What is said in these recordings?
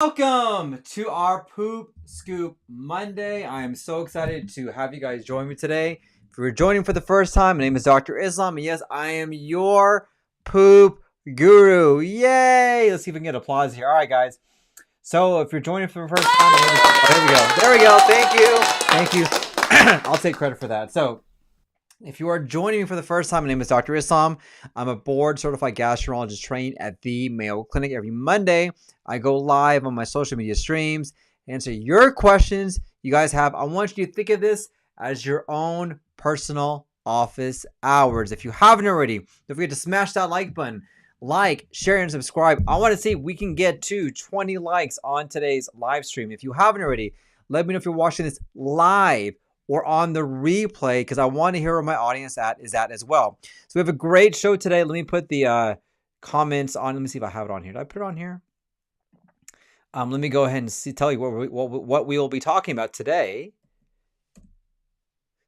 Welcome to our Poop Scoop Monday. I am so excited to have you guys join me today. If you're joining for the first time, my name is Dr. Islam, and yes, I am your poop guru. Yay! Let's see if we can get applause here. All right, guys. So if you're joining for the first time, there we go. Thank you. I'll take credit for that. So if you are joining me for the first time, my name is Dr. Islam. I'm a board certified gastroenterologist trained at the Mayo Clinic. Every Monday, I go live on my social media streams, answer your questions you guys have. I want you to think of this as your own personal office hours. If you haven't already, don't forget to smash that like button. Like, share, and subscribe. I want to see if we can get to 20 likes on today's live stream. If you haven't already, let me know if you're watching this live or on the replay, because I want to hear where my audience is at as well. So we have a great show today. Let me put the comments on. Let me see if I have it on here. Did I put it on here? Let me go ahead and tell you what we will be talking about today.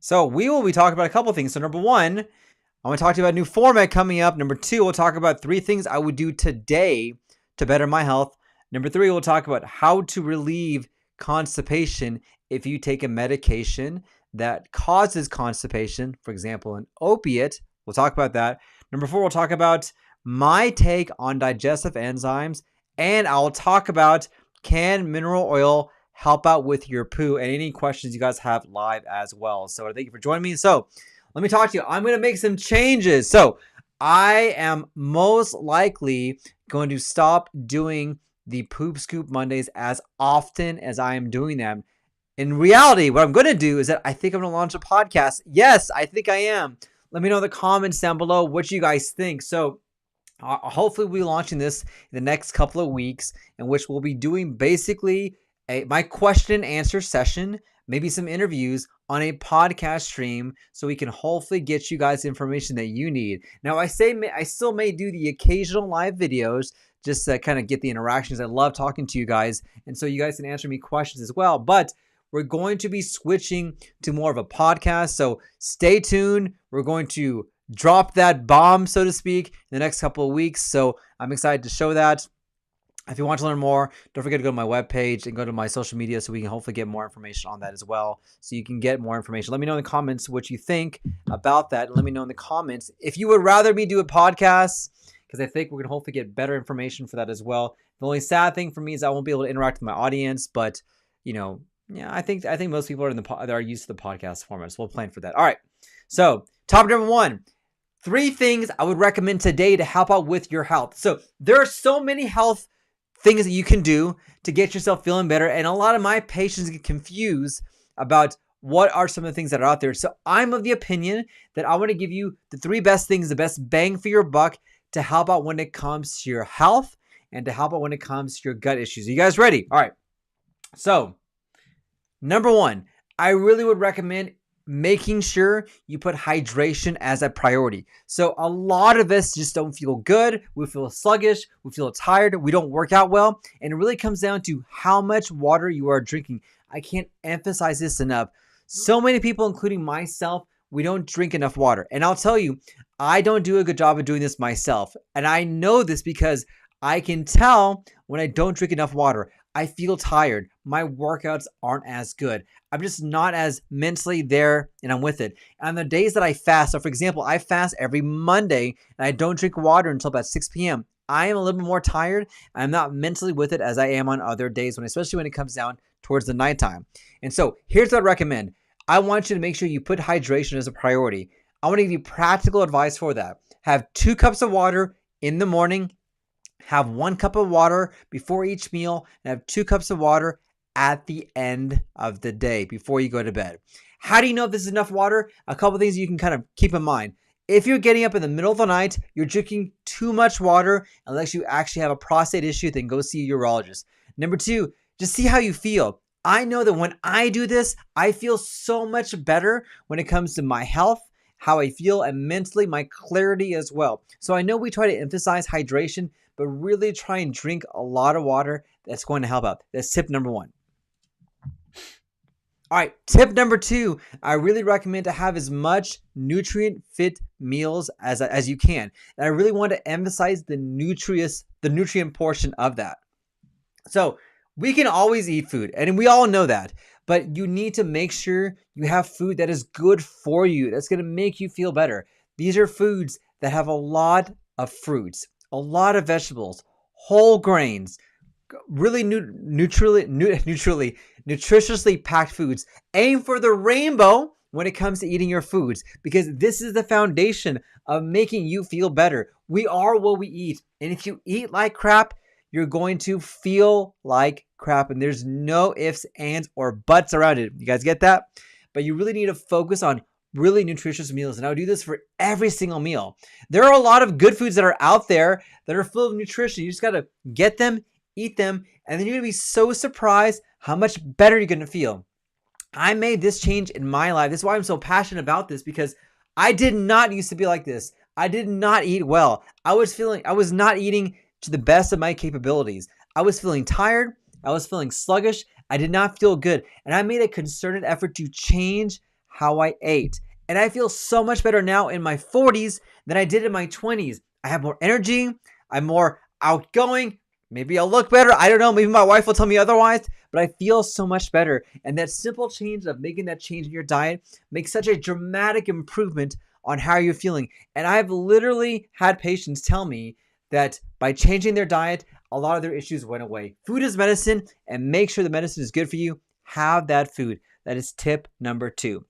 So we will be talking about a couple things. So number one, I want to talk to you about a new format coming up. Number two, we'll talk about 3 things I would do today to better my health. Number 3, we'll talk about how to relieve constipation if you take a medication that causes constipation, for example, an opiate. We'll talk about that. Number 4, we'll talk about my take on digestive enzymes, and I'll talk about, can mineral oil help out with your poo, and any questions you guys have live as well. So thank you for joining me. So let me talk to you. I'm going to make some changes. So I am most likely going to stop doing the Poop Scoop Mondays as often as I am doing them. In reality, what I'm going to do is that I think I'm going to launch a podcast. Yes, I think I am. Let me know in the comments down below what you guys think. So hopefully we'll be launching this in the next couple of weeks, in which we'll be doing basically my question and answer session, maybe some interviews on a podcast stream, so we can hopefully get you guys information that you need. Now, I still may do the occasional live videos just to kind of get the interactions. I love talking to you guys, and so you guys can answer me questions as well. But we're going to be switching to more of a podcast, so stay tuned. We're going to drop that bomb, so to speak, in the next couple of weeks, so I'm excited to show that. If you want to learn more, don't forget to go to my webpage and go to my social media so we can hopefully get more information on that as well, so you can get more information. Let me know in the comments what you think about that. Let me know in the comments if you would rather me do a podcast, because I think we're going to hopefully get better information for that as well. The only sad thing for me is I won't be able to interact with my audience, but, you know, yeah, I think most people are used to the podcast format, so we'll plan for that. All right, so topic number 1. 3 things I would recommend today to help out with your health. So there are so many health things that you can do to get yourself feeling better, and a lot of my patients get confused about what are some of the things that are out there. So I'm of the opinion that I want to give you the 3 best things, the best bang for your buck, to help out when it comes to your health and to help out when it comes to your gut issues. Are you guys ready? All right. So number 1, I really would recommend making sure you put hydration as a priority. So a lot of us just don't feel good. We feel sluggish. We feel tired. We don't work out well. And it really comes down to how much water you are drinking. I can't emphasize this enough. So many people, including myself, we don't drink enough water. And I'll tell you, I don't do a good job of doing this myself. And I know this because I can tell when I don't drink enough water. I feel tired. My workouts aren't as good. I'm just not as mentally there, and I'm with it. And on the days that I fast, so for example, I fast every Monday and I don't drink water until about 6 p.m. I am a little bit more tired. I'm not mentally with it as I am on other days, especially when it comes down towards the nighttime. And so here's what I recommend. I want you to make sure you put hydration as a priority. I want to give you practical advice for that. Have 2 cups of water in the morning. Have 1 cup of water before each meal, and have 2 cups of water at the end of the day before you go to bed. How do you know if this is enough water? A couple of things you can kind of keep in mind. If you're getting up in the middle of the night, you're drinking too much water, unless you actually have a prostate issue, then go see a urologist. Number 2, just see how you feel. I know that when I do this, I feel so much better when it comes to my health, how I feel, and mentally my clarity as well. So I know we try to emphasize hydration, but really try and drink a lot of water. That's going to help out. That's tip number 1. All right, tip number 2, I really recommend to have as much nutrient-fit meals as you can. And I really want to emphasize the nutrient portion of that. So We can always eat food, and we all know that. But you need to make sure you have food that is good for you, that's going to make you feel better. These are foods that have a lot of fruits, a lot of vegetables, whole grains, really nutritiously packed foods. Aim for the rainbow when it comes to eating your foods, because this is the foundation of making you feel better. We are what we eat. And if you eat like crap, you're going to feel like crap. And there's no ifs, ands, or buts around it. You guys get that? But you really need to focus on really nutritious meals. And I would do this for every single meal. There are a lot of good foods that are out there that are full of nutrition. You just got to get them, eat them, and then you're going to be so surprised how much better you're going to feel. I made this change in my life. This is why I'm so passionate about this, because I did not used to be like this. I did not eat well. I was not eating to the best of my capabilities. I was feeling tired. I was feeling sluggish. I did not feel good. And I made a concerted effort to change how I ate. And I feel so much better now in my 40s than I did in my 20s. I have more energy. I'm more outgoing. Maybe I'll look better. I don't know. Maybe my wife will tell me otherwise, but I feel so much better. And that simple change of making that change in your diet makes such a dramatic improvement on how you're feeling. And I've literally had patients tell me that by changing their diet, a lot of their issues went away. Food is medicine, and make sure the medicine is good for you. Have that food. That is tip number 2.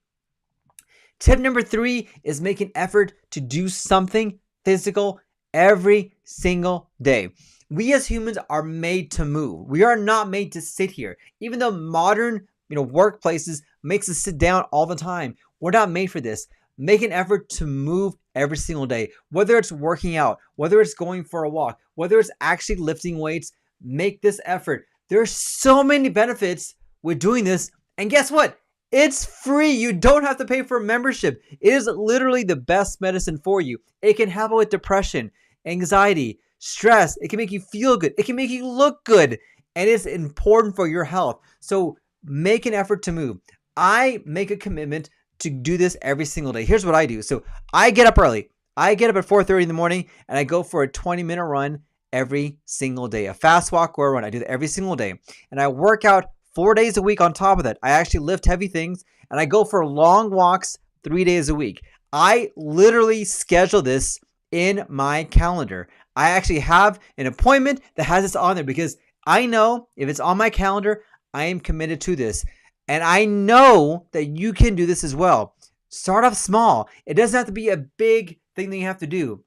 Tip number 3 is make an effort to do something physical every single day. We as humans are made to move. We are not made to sit here. Even though modern, workplaces makes us sit down all the time, we're not made for this. Make an effort to move every single day, whether it's working out, whether it's going for a walk, whether it's actually lifting weights. Make this effort. There's so many benefits with doing this. And guess what? It's free. You don't have to pay for a membership. It is literally the best medicine for you. It can help with depression, anxiety, stress. It can make you feel good. It can make you look good. And it's important for your health. So make an effort to move. I make a commitment to do this every single day. Here's what I do. So I get up early. I get up at 4:30 in the morning and I go for a 20-minute run every single day. A fast walk or a run. I do that every single day. And I work out 4 days a week on top of that. I actually lift heavy things and I go for long walks 3 days a week. I literally schedule this in my calendar. I actually have an appointment that has this on there because I know if it's on my calendar, I am committed to this. And I know that you can do this as well. Start off small. It doesn't have to be a big thing that you have to do,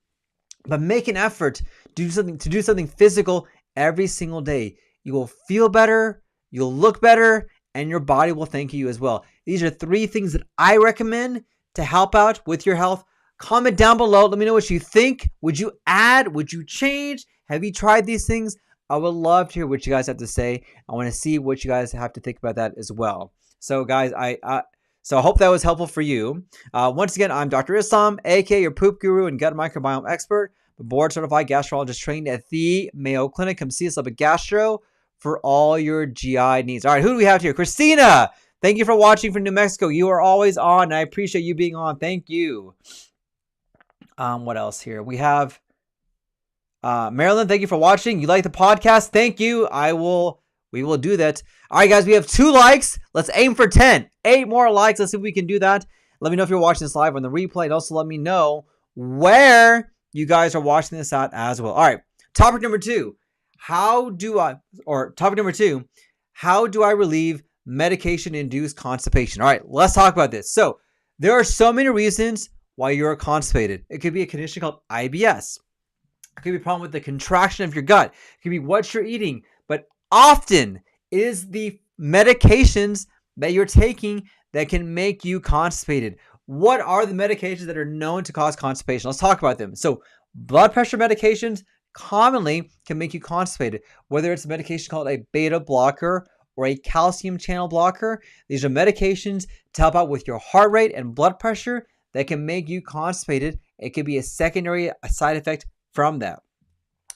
but make an effort to do something physical every single day. You will feel better, you'll look better, and your body will thank you as well. These are 3 things that I recommend to help out with your health. Comment down below. Let me know what you think. Would you add? Would you change? Have you tried these things? I would love to hear what you guys have to say. I want to see what you guys have to think about that as well. So guys, I hope that was helpful for you. Once again, I'm Dr. Islam, aka your poop guru and gut microbiome expert, board certified gastrologist trained at the Mayo Clinic. Come see us up at Gastro for all your GI needs. All right, who do we have here? Christina, thank you for watching from New Mexico. You are always on, and I appreciate you being on. Thank you. What else here? We have Marilyn, thank you for watching. You like the podcast? Thank you. We will do that. All right, guys, we have 2 likes. Let's aim for 10. 8 more likes. Let's see if we can do that. Let me know if you're watching this live on the replay, and also let me know where you guys are watching this at as well. All right, topic number 2. How do I relieve medication-induced constipation? All right, let's talk about this. So there are so many reasons why you're constipated. It could be a condition called IBS. It could be a problem with the contraction of your gut. It could be what you're eating. But often it is the medications that you're taking that can make you constipated. What are the medications that are known to cause constipation? Let's talk about them. So blood pressure medications commonly can make you constipated, whether it's a medication called a beta blocker or a calcium channel blocker. These are medications to help out with your heart rate and blood pressure that can make you constipated. It could be a secondary side effect from that.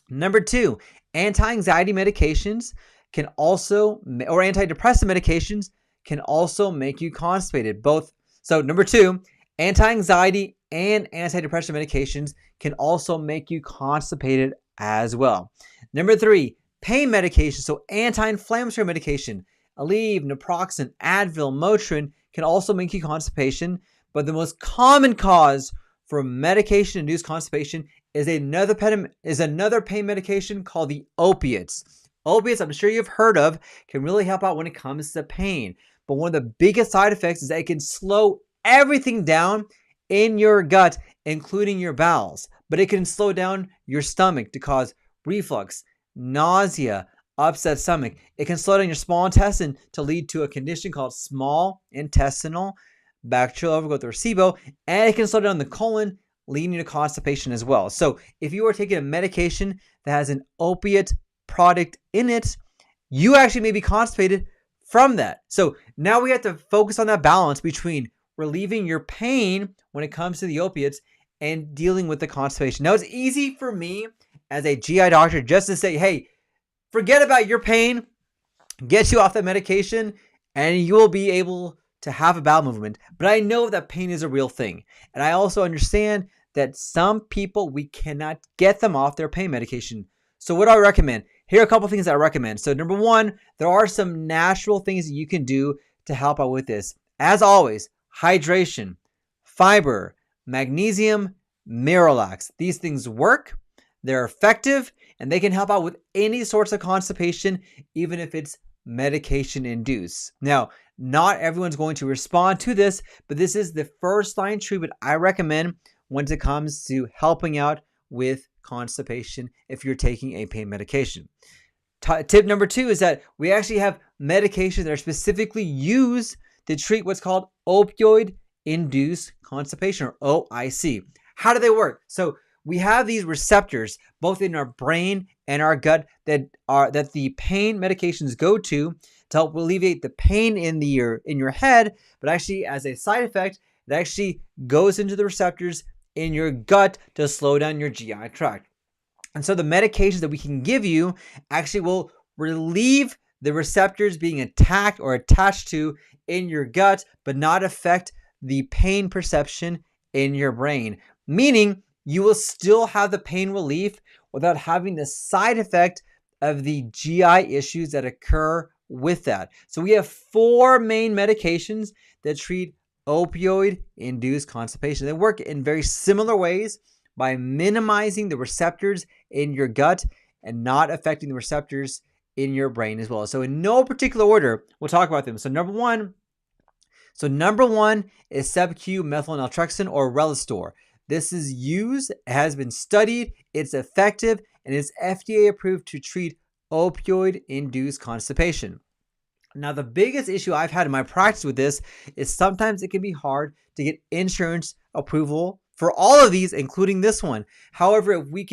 Number 2, anti-anxiety medications can also, or antidepressant medications can also make you constipated. Both. So number 2, anti-anxiety and antidepressant medications can also make you constipated as well. Number 3, Pain medication, so anti-inflammatory medication, Aleve, naproxen, Advil, Motrin, can also make you constipation. But the most common cause for medication-induced constipation is another pain medication called the opiates. Opiates, I'm sure you've heard of, can really help out when it comes to pain. But one of the biggest side effects is that it can slow everything down in your gut, including your bowels. But it can slow down your stomach to cause reflux, nausea, upset stomach. It can slow down your small intestine to lead to a condition called small intestinal bacterial overgrowth, or SIBO, and it can slow down the colon, leading to constipation as well. So if you are taking a medication that has an opiate product in it, you actually may be constipated from that. So now we have to focus on that balance between relieving your pain when it comes to the opiates and dealing with the constipation. Now, it's easy for me as a GI doctor just to say, hey, forget about your pain, get you off that medication, and you will be able to have a bowel movement. But I know that pain is a real thing. And I also understand that some people, we cannot get them off their pain medication. So what do I recommend? Here are a couple things that I recommend. So number one, there are some natural things that you can do to help out with this. As always, hydration, fiber, magnesium, Miralax. These things work, they're effective, and they can help out with any sorts of constipation, even if it's medication induced. Now, not everyone's going to respond to this, but this is the first line treatment I recommend when it comes to helping out with constipation if you're taking a pain medication. Tip number two is that we actually have medications that are specifically used to treat what's called opioid-induced constipation, or OIC. How do they work? So we have these receptors both in our brain and our gut that the pain medications go to help alleviate the pain in your head, but actually as a side effect, it actually goes into the receptors in your gut to slow down your GI tract. And so the medications that we can give you actually will relieve the receptors being attacked or attached to in your gut, but not affect the pain perception in your brain. Meaning you will still have the pain relief without having the side effect of the GI issues that occur with that. So we have 4 main medications that treat opioid-induced constipation. They work in very similar ways by minimizing the receptors in your gut and not affecting the receptors in your brain as well. So in no particular order, we'll talk about them. So number one is sub-Q methyl-naltrexone, or Relistor. This is used, has been studied, it's effective, and is FDA approved to treat opioid-induced constipation. Now, the biggest issue I've had in my practice with this is sometimes it can be hard to get insurance approval for all of these, including this one. However, if we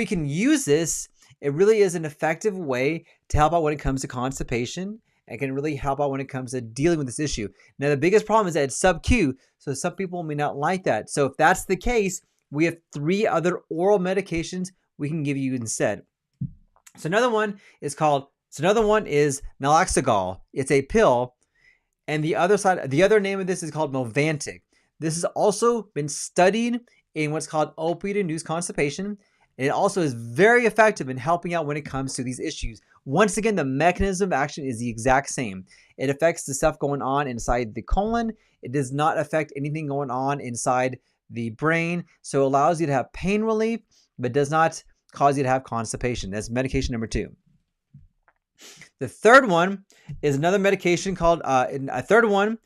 can use this, it really is an effective way to help out when it comes to constipation, and can really help out when it comes to dealing with this issue. Now, the biggest problem is that it's sub-Q, so some people may not like that. So if that's the case, we have 3 other oral medications we can give you instead. So another one is naloxegol. It's a pill, and the other name of this is called Movantik. This has also been studied in what's called opioid-induced constipation, and it also is very effective in helping out when it comes to these issues. Once again, the mechanism of action is the exact same. It affects the stuff going on inside the colon. It does not affect anything going on inside the brain, so it allows you to have pain relief, but does not cause you to have constipation. That's medication number 2. The third one is another medication called nalemedine.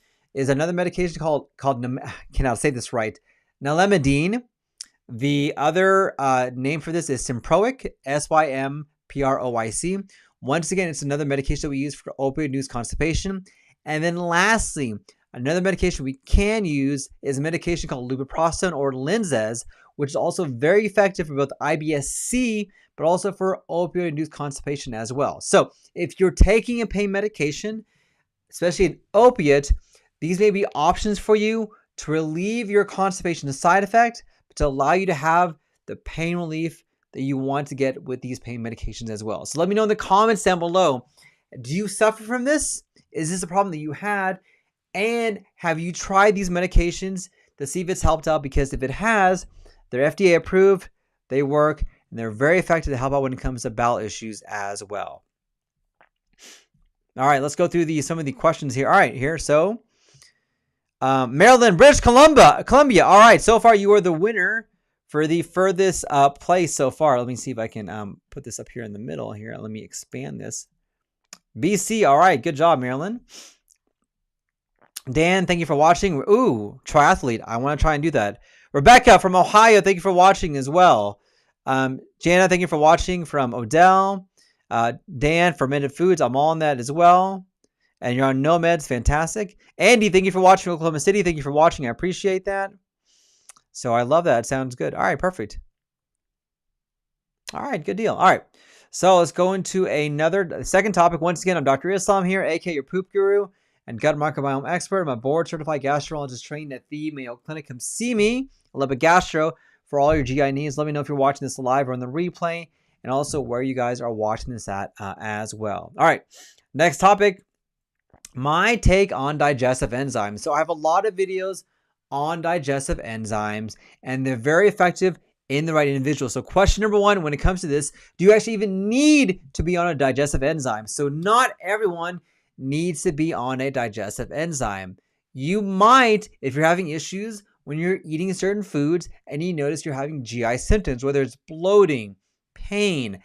Can I say this right? Nalemedine. The other name for this is Symproic, Symproic. Once again, it's another medication that we use for opioid-induced constipation. And then lastly, another medication we can use is a medication called lubiprostone, or Linzess, which is also very effective for both IBS-C, but also for opioid-induced constipation as well. So if you're taking a pain medication, especially an opiate, these may be options for you to relieve your constipation side effect, but to allow you to have the pain relief that you want to get with these pain medications as well. So let me know in the comments down below, do you suffer from this? Is this a problem that you had? And have you tried these medications to see if it's helped out? Because if it has, they're FDA approved, they work, and they're very effective to help out when it comes to bowel issues as well. All right, let's go through some of the questions here. All right, here. So, Maryland, British Columbia. All right, so far you are the winner for the furthest place so far. Let me see if I can put this up here in the middle here. Let me expand this. BC, all right, good job, Maryland. Dan, thank you for watching. Ooh, triathlete. I want to try and do that. Rebecca from Ohio, thank you for watching as well. Jana, thank you for watching from Odell. Dan, Fermented Foods, I'm all on that as well. And you're on no meds, fantastic. Andy, thank you for watching Oklahoma City. Thank you for watching. I appreciate that. So I love that. It sounds good. All right, perfect. All right, good deal. All right. So let's go into another second topic. Once again, I'm Dr. Islam here, aka your poop guru and gut microbiome expert. I'm a board certified gastroenterologist trained at the Mayo Clinic. Come see me, Olympic Gastro, for all your GI needs. Let me know if you're watching this live or on the replay, and also where you guys are watching this at as well. All right, next topic, my take on digestive enzymes. So I have a lot of videos on digestive enzymes, and they're very effective in the right individual. So question number one, when it comes to this, do you actually even need to be on a digestive enzyme? So not everyone needs to be on a digestive enzyme. You might, if you're having issues when you're eating certain foods and you notice you're having GI symptoms, whether it's bloating, pain,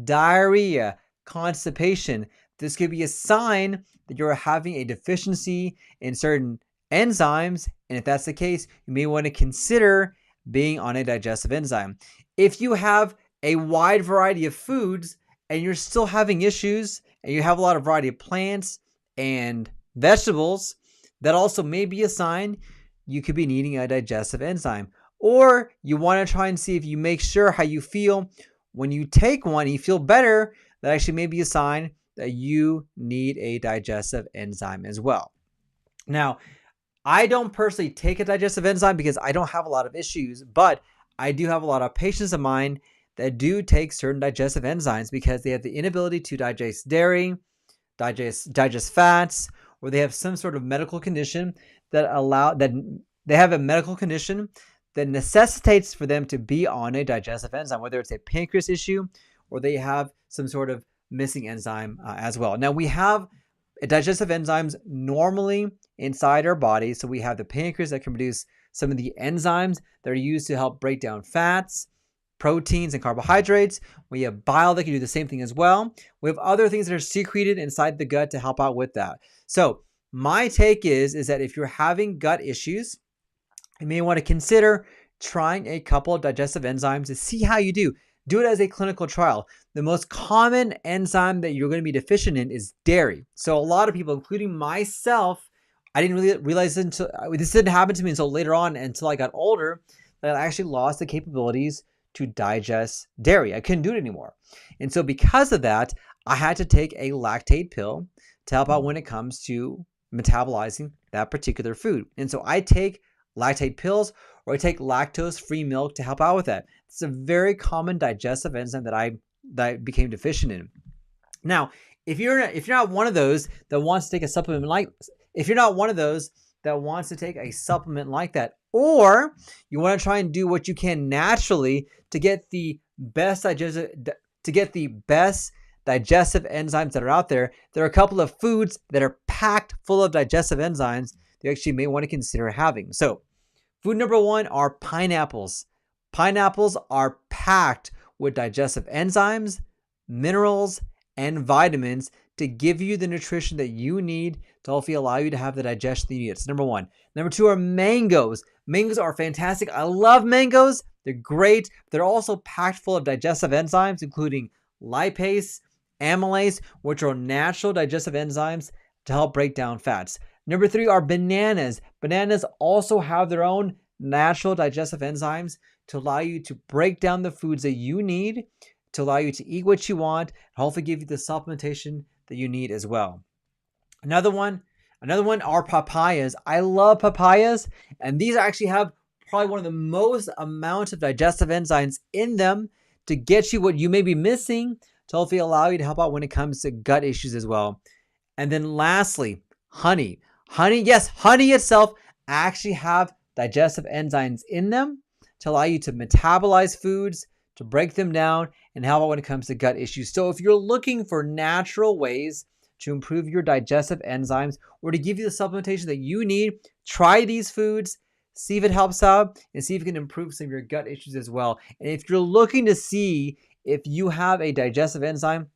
diarrhea, constipation, this could be a sign that you're having a deficiency in certain enzymes. And if that's the case, you may want to consider being on a digestive enzyme. If you have a wide variety of foods and you're still having issues and you have a lot of variety of plants and vegetables, that also may be a sign you could be needing a digestive enzyme. Or you want to try and see if you make sure how you feel when you take one, you feel better, that actually may be a sign that you need a digestive enzyme as well. Now, I don't personally take a digestive enzyme because I don't have a lot of issues, but I do have a lot of patients of mine that do take certain digestive enzymes because they have the inability to digest dairy, digest fats, or they have some sort of medical condition that necessitates for them to be on a digestive enzyme, whether it's a pancreas issue or they have some sort of missing enzyme as well. Now, we have digestive enzymes normally inside our body. So we have the pancreas that can produce some of the enzymes that are used to help break down fats, proteins, and carbohydrates. We have bile that can do the same thing as well. We have other things that are secreted inside the gut to help out with that. So my take is that if you're having gut issues, you may want to consider trying a couple of digestive enzymes to see how you do. Do it as a clinical trial. The most common enzyme that you're going to be deficient in is dairy. So a lot of people, including myself, I didn't really realize until this didn't happen to me until later on, until I got older, that I actually lost the capabilities to digest dairy. I couldn't do it anymore. And so because of that, I had to take a lactate pill to help out when it comes to metabolizing that particular food. And so I take lactate pills, or I take lactose-free milk to help out with that. It's a very common digestive enzyme that I became deficient in. Now, if you're not one of those that wants to take a supplement like that, or you want to try and do what you can naturally to get the best digestive enzymes that are out there, there are a couple of foods that are packed full of digestive enzymes that you actually may want to consider having. So, food number one are pineapples. Pineapples are packed with digestive enzymes, minerals, and vitamins to give you the nutrition that you need to hopefully allow you to have the digestion that you need. It's number one. Number two are mangoes. Mangoes are fantastic. I love mangoes. They're great. They're also packed full of digestive enzymes, including lipase, amylase, which are natural digestive enzymes to help break down fats. Number three are bananas. Bananas also have their own natural digestive enzymes to allow you to break down the foods that you need, to allow you to eat what you want, and hopefully give you the supplementation that you need as well. Another one are papayas. I love papayas, and these actually have probably one of the most amount of digestive enzymes in them to get you what you may be missing to hopefully allow you to help out when it comes to gut issues as well. And then lastly, honey. Honey itself actually have digestive enzymes in them to allow you to metabolize foods, to break them down and help out when it comes to gut issues. So if you're looking for natural ways to improve your digestive enzymes or to give you the supplementation that you need, try these foods, see if it helps out, and see if it can improve some of your gut issues as well. And if you're looking to see if you have a digestive enzyme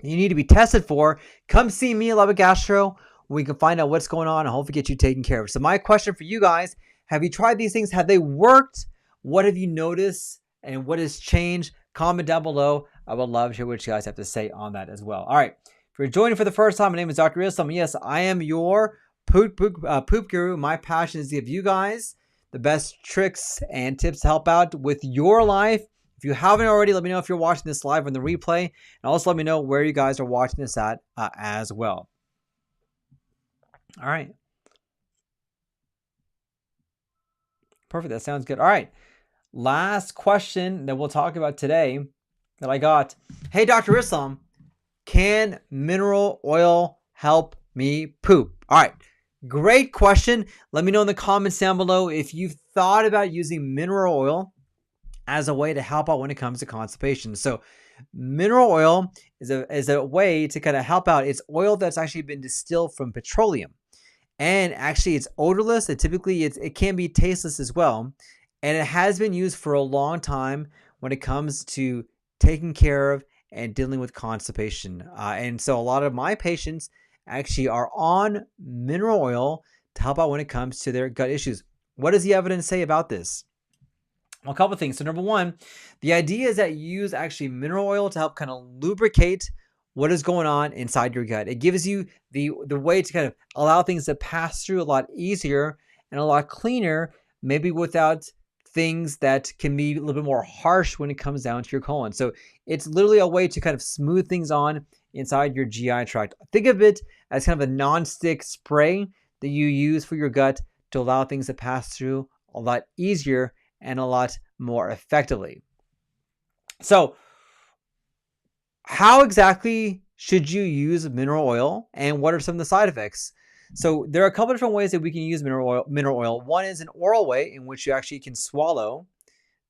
you need to be tested for, come see me at Love Gastro. We can find out what's going on and hopefully get you taken care of. So my question for you guys, have you tried these things? Have they worked? What have you noticed? And what has changed? Comment down below. I would love to hear what you guys have to say on that as well. All right. If you're joining for the first time, my name is Dr. Islam. Yes, I am your poop guru. My passion is to give you guys the best tricks and tips to help out with your life. If you haven't already, let me know if you're watching this live on the replay. And also let me know where you guys are watching this at as well. All right. Perfect. That sounds good. All right. Last question that we'll talk about today that I got. Hey, Dr. Islam, can mineral oil help me poop? All right. Great question. Let me know in the comments down below if you've thought about using mineral oil as a way to help out when it comes to constipation. So mineral oil is a way to kind of help out. It's oil that's actually been distilled from petroleum. And actually it's odorless. And typically it can be tasteless as well. And it has been used for a long time when it comes to taking care of and dealing with constipation. And so a lot of my patients actually are on mineral oil to help out when it comes to their gut issues. What does the evidence say about this? Well, a couple of things. So number one, the idea is that you use actually mineral oil to help kind of lubricate what is going on inside your gut. It gives you the way to kind of allow things to pass through a lot easier and a lot cleaner, maybe without things that can be a little bit more harsh when it comes down to your colon. So it's literally a way to kind of smooth things on inside your GI tract. Think of it as kind of a non-stick spray that you use for your gut to allow things to pass through a lot easier and a lot more effectively. So how exactly should you use mineral oil and what are some of the side effects? So there are a couple of different ways that we can use mineral oil. One is an oral way in which you actually can swallow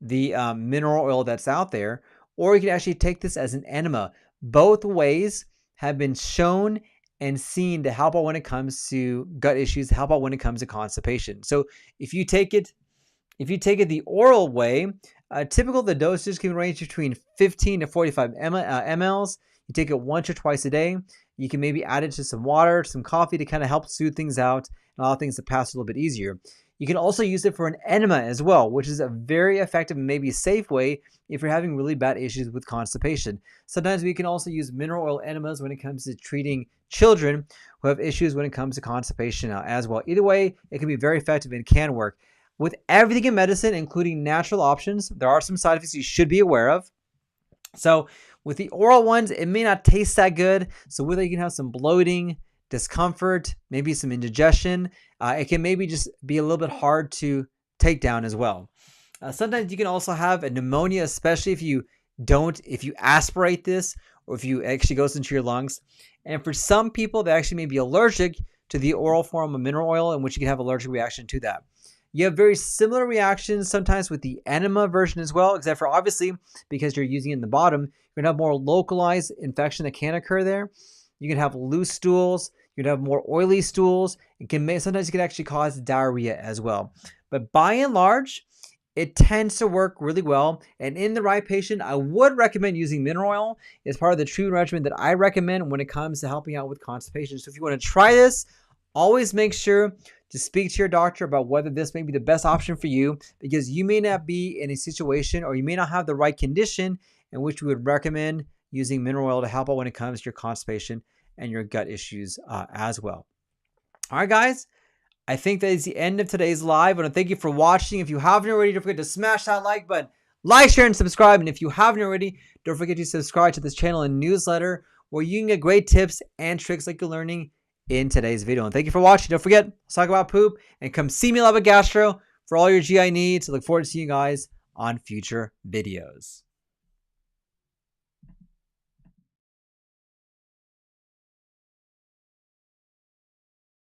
the mineral oil that's out there, or you can actually take this as an enema. Both ways have been shown and seen to help out when it comes to gut issues, help out when it comes to constipation. So if you take it the oral way, typical the dosage can range between 15 to 45 mLs. You take it once or twice a day. You can maybe add it to some water, some coffee to kind of help soothe things out and allow things to pass a little bit easier. You can also use it for an enema as well, which is a very effective and maybe safe way if you're having really bad issues with constipation. Sometimes we can also use mineral oil enemas when it comes to treating children who have issues when it comes to constipation as well. Either way, it can be very effective and can work. With everything in medicine, including natural options, there are some side effects you should be aware of. So with the oral ones, it may not taste that good. So whether you can have some bloating, discomfort, maybe some indigestion, it can maybe just be a little bit hard to take down as well. Sometimes you can also have a pneumonia, especially if you aspirate this or if you actually goes into your lungs. And for some people, they actually may be allergic to the oral form of mineral oil, in which you can have an allergic reaction to that. You have very similar reactions sometimes with the enema version as well, except for obviously because you're using it in the bottom, you're going to have more localized infection that can occur there. You can have loose stools. You can have more oily stools. Sometimes it can actually cause diarrhea as well. But by and large, it tends to work really well. And in the right patient, I would recommend using mineral oil as part of the treatment regimen that I recommend when it comes to helping out with constipation. So if you want to try this, always make sure to speak to your doctor about whether this may be the best option for you, because you may not be in a situation or you may not have the right condition in which we would recommend using mineral oil to help out when it comes to your constipation and your gut issues as well. All right, guys, I think that is the end of today's live. I want to thank you for watching. If you haven't already, don't forget to smash that like button, like, share, and subscribe. And if you haven't already, don't forget to subscribe to this channel and newsletter where you can get great tips and tricks like you're learning in today's video. And thank you for watching. Don't forget, let's talk about poop and come see me Love Gastro for all your GI needs. I look forward to seeing you guys on future videos.